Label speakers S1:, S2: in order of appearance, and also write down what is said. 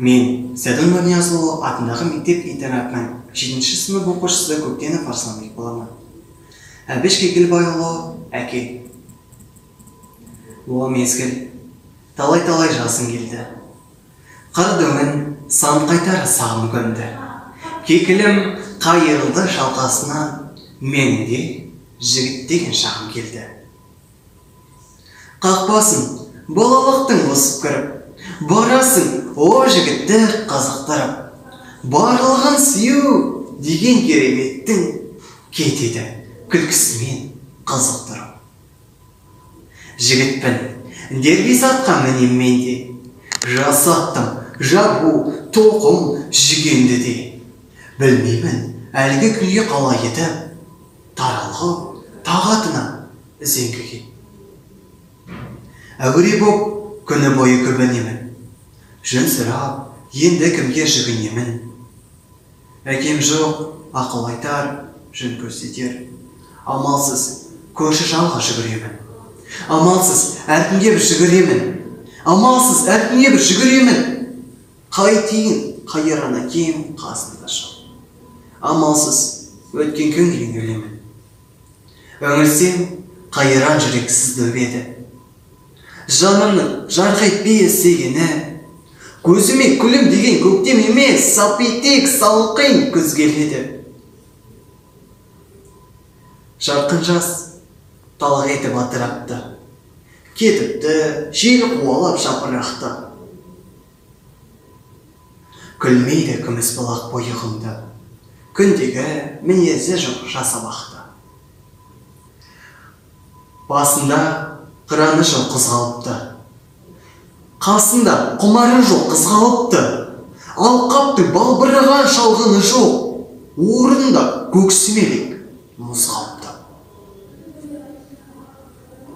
S1: Мен Сәдің Нұрниязұлы атындағы мектеп-интернатының 7-ші сынып оқушысы Көктенов Арсланбек боламын. Әбіш Кекілбайұлы әке. О мезгіл, талай-талай жасың келді. Қырдыңын сан қайтар сағым көмді. Кекілім қайырылды шалқасынан, менде жігіт деген шағым келді. Қақпасын балалықтың бұсып кіріп, барасың о жігітті қазықтырып, барлығын сүю деген кереметтің кетеді күлкісімен қызықтырып. Жігітпін, дербес атқа мінем менде, жасаттым жабу, тоқым, жүгенді де. Білмеймін, әлгі күнге қалай етіп, таралғы тағатына зеңгіге. Әуре боп күні бойы көбінемін, жөн сұрап, енді кімге жүгінемін. Әкем жоқ, ақыл айтар, жөн көрсетер. Амалсыз көрші жанға жүгіремін. Амалсыз әркімге бір жүгіремін. Амалсыз әркімге бір жүгіремін. Қайтейін, қайыран әкем қасында жоқ. Амалсыз өткен күнге өлемін. Өңілсем, қайыран жүрексіз дөбеді. Жанымның жарқайтпей естегені, көзіме күлім деген көктем емес, салпетек салқын күз келеді. Жарқын жас талақ етіп атырапты, кетіпті жел қуалап жапырақты. Күлмейді күміс бұлақ бойығымды, күндегі мінезі жоқ жасабақты. Басында қыраны жоқ қыз қалыпты, қасында құмары жоқ қыз қалыпты. Алқаптың балбыраған шалғыны жоқ, орында көксімелік мұз қалыпты.